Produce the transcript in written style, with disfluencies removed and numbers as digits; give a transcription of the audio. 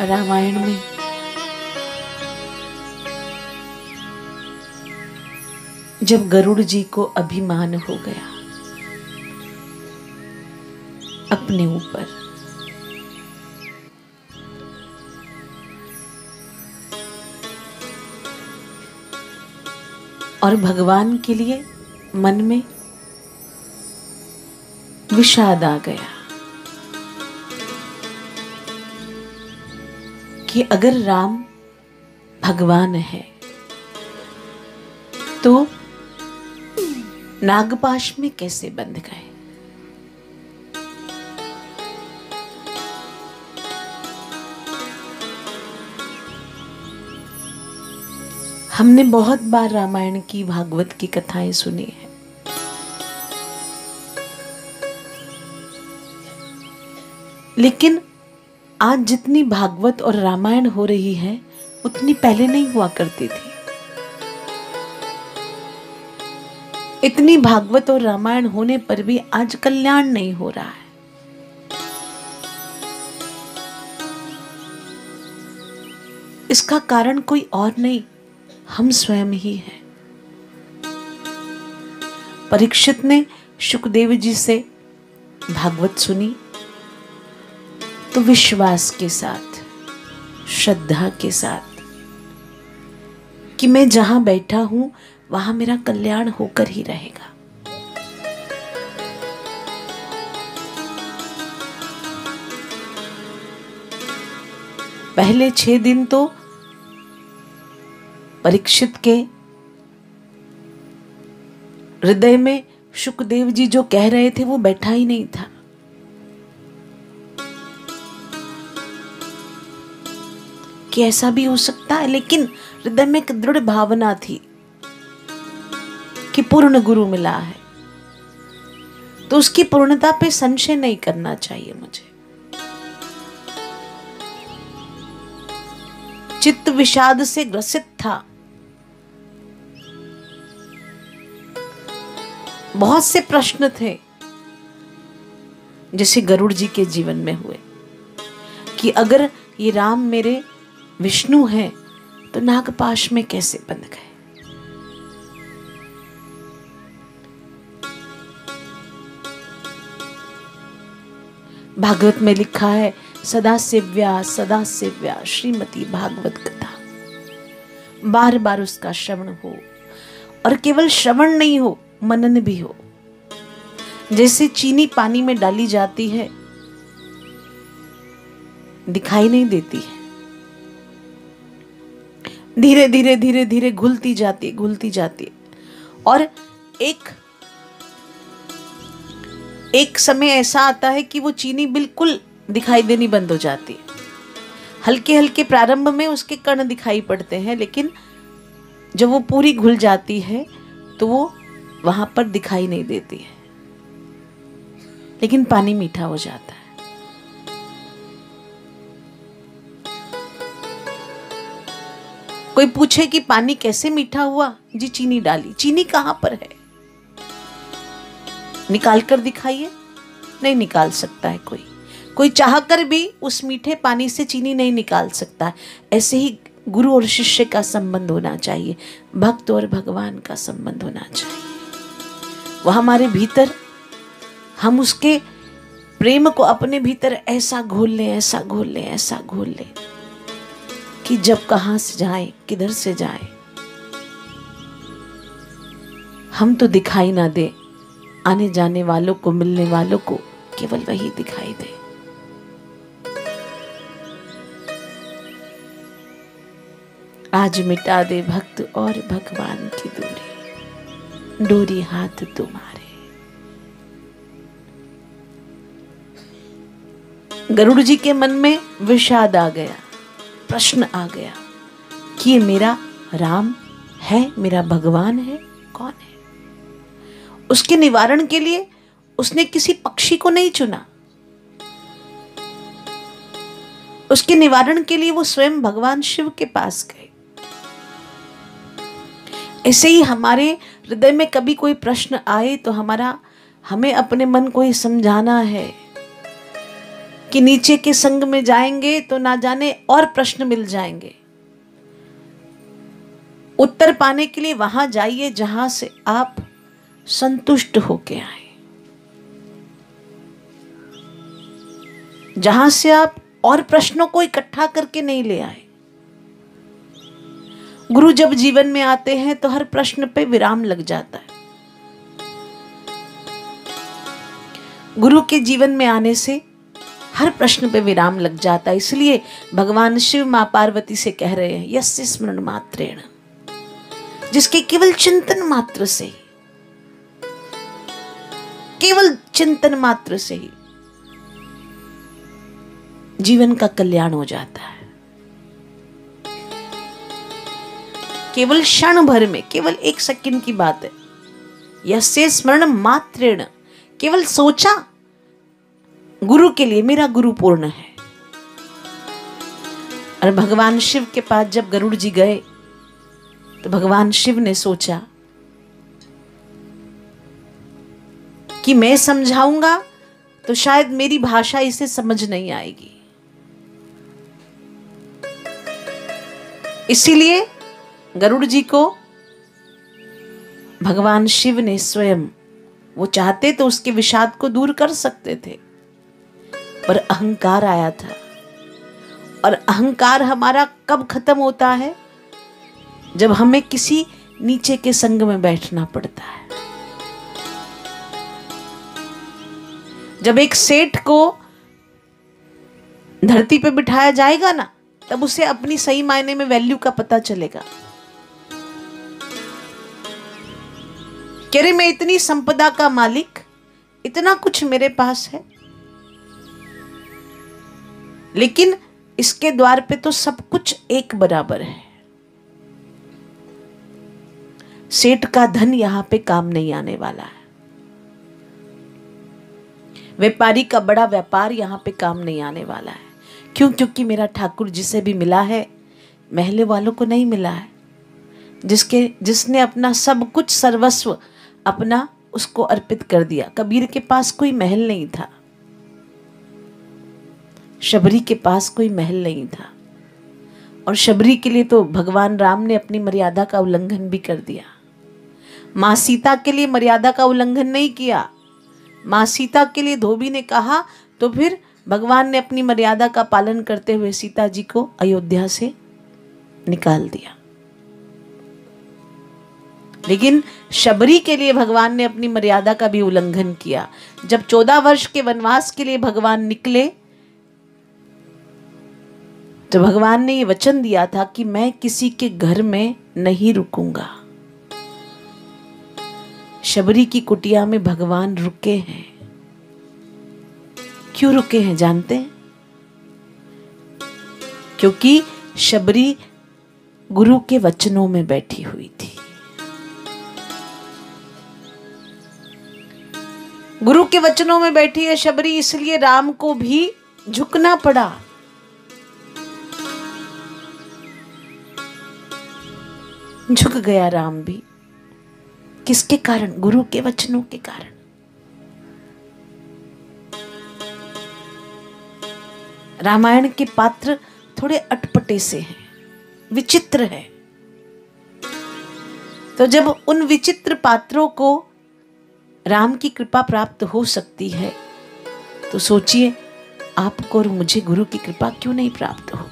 रामायण में जब गरुड़ जी को अभिमान हो गया अपने ऊपर, और भगवान के लिए मन में विषाद आ गया कि अगर राम भगवान है तो नागपाश में कैसे बंध गए। हमने बहुत बार रामायण की, भागवत की कथाएं सुनी है, लेकिन आज जितनी भागवत और रामायण हो रही है उतनी पहले नहीं हुआ करती थी। इतनी भागवत और रामायण होने पर भी आज कल्याण नहीं हो रहा है। इसका कारण कोई और नहीं, हम स्वयं ही हैं। परीक्षित ने शुकदेव जी से भागवत सुनी तो विश्वास के साथ, श्रद्धा के साथ कि मैं जहां बैठा हूं वहां मेरा कल्याण होकर ही रहेगा। पहले 6 दिन तो परीक्षित के हृदय में शुकदेव जी जो कह रहे थे वो बैठा ही नहीं था। कि ऐसा भी हो सकता है, लेकिन हृदय में एक दृढ़ भावना थी कि पूर्ण गुरु मिला है तो उसकी पूर्णता पे संशय नहीं करना चाहिए मुझे। चित्त विषाद से ग्रसित था। बहुत से प्रश्न थे जैसे गरुड़ जी के जीवन में हुए कि अगर ये राम मेरे विष्णु हैं तो नागपाश में कैसे बंध गए। भागवत में लिखा है सदा सेव्या श्रीमती भागवत कथा। बार बार उसका श्रवण हो, और केवल श्रवण नहीं हो, मनन भी हो। जैसे चीनी पानी में डाली जाती है, दिखाई नहीं देती है, धीरे धीरे धीरे धीरे घुलती जाती है, और एक समय ऐसा आता है कि वो चीनी बिल्कुल दिखाई देनी बंद हो जाती है। हल्के हल्के प्रारंभ में उसके कण दिखाई पड़ते हैं, लेकिन जब वो पूरी घुल जाती है तो वो वहां पर दिखाई नहीं देती है, लेकिन पानी मीठा हो जाता है। कोई पूछे कि पानी कैसे मीठा हुआ? जी चीनी डाली। चीनी कहां पर है? निकाल कर दिखाइए। नहीं निकाल सकता है कोई चाहकर भी उस मीठे पानी से चीनी नहीं निकाल सकता है। ऐसे ही गुरु और शिष्य का संबंध होना चाहिए, भक्त और भगवान का संबंध होना चाहिए। वह हमारे भीतर, हम उसके प्रेम को अपने भीतर ऐसा घोल लें कि जब कहां से जाए, किधर से जाए, हम तो दिखाई ना दे, आने जाने वालों को, मिलने वालों को केवल वही दिखाई दे। आज मिटा दे भक्त और भगवान की दूरी, डोरी हाथ तुम्हारे। गरुड़ जी के मन में विषाद आ गया, प्रश्न आ गया कि ये मेरा राम है, मेरा भगवान है, कौन है? उसके निवारण के लिए उसने किसी पक्षी को नहीं चुना। उसके निवारण के लिए वो स्वयं भगवान शिव के पास गए। ऐसे ही हमारे हृदय में कभी कोई प्रश्न आए तो हमें अपने मन को ही समझाना है कि नीचे के संग में जाएंगे तो ना जाने और प्रश्न मिल जाएंगे। उत्तर पाने के लिए वहां जाइए जहां से आप संतुष्ट होके आए, जहां से आप और प्रश्नों को इकट्ठा करके नहीं ले आए। गुरु जब जीवन में आते हैं तो हर प्रश्न पे विराम लग जाता है। गुरु के जीवन में आने से हर प्रश्न पे विराम लग जाता है। इसलिए भगवान शिव मां पार्वती से कह रहे हैं, यस्य स्मरण मात्रेण, जिसके केवल चिंतन मात्र से ही, केवल चिंतन मात्र से ही जीवन का कल्याण हो जाता है। केवल क्षण भर में, केवल 1 सेकंड की बात है। यस्य स्मरण मात्रेण, केवल सोचा गुरु के लिए, मेरा गुरु पूर्ण है। और भगवान शिव के पास जब गरुड़ जी गए तो भगवान शिव ने सोचा कि मैं समझाऊंगा तो शायद मेरी भाषा इसे समझ नहीं आएगी, इसीलिए गरुड़ जी को भगवान शिव ने स्वयं, वो चाहते तो उसके विषाद को दूर कर सकते थे, पर अहंकार आया था। और अहंकार हमारा कब खत्म होता है? जब हमें किसी नीचे के संग में बैठना पड़ता है। जब एक सेठ को धरती पे बिठाया जाएगा ना, तब उसे अपनी सही मायने में वैल्यू का पता चलेगा। कह रहे मैं इतनी संपदा का मालिक, इतना कुछ मेरे पास है, लेकिन इसके द्वार पे तो सब कुछ एक बराबर है। सेठ का धन यहां पे काम नहीं आने वाला है। व्यापारी का बड़ा व्यापार यहां पे काम नहीं आने वाला है। क्यों? क्योंकि मेरा ठाकुर जिसे भी मिला है, महले वालों को नहीं मिला है। जिसने अपना सब कुछ, सर्वस्व अपना उसको अर्पित कर दिया। कबीर के पास कोई महल नहीं था, शबरी के पास कोई महल नहीं था, और शबरी के लिए तो भगवान राम ने अपनी मर्यादा का उल्लंघन भी कर दिया। मां सीता के लिए मर्यादा का उल्लंघन नहीं किया। मां सीता के लिए धोबी ने कहा तो फिर भगवान ने अपनी मर्यादा का पालन करते हुए सीता जी को अयोध्या से निकाल दिया। लेकिन शबरी के लिए भगवान ने अपनी मर्यादा का भी उल्लंघन किया। जब 14 वर्ष के वनवास के लिए भगवान निकले तो भगवान ने ये वचन दिया था कि मैं किसी के घर में नहीं रुकूंगा। शबरी की कुटिया में भगवान रुके हैं। क्यों रुके हैं जानते हैं? क्योंकि शबरी गुरु के वचनों में बैठी हुई थी। गुरु के वचनों में बैठी है शबरी, इसलिए राम को भी झुकना पड़ा। झुक गया राम भी। किसके कारण? गुरु के वचनों के कारण। रामायण के पात्र थोड़े अटपटे से हैं, विचित्र हैं। तो जब उन विचित्र पात्रों को राम की कृपा प्राप्त हो सकती है, तो सोचिए आपको और मुझे गुरु की कृपा क्यों नहीं प्राप्त हो।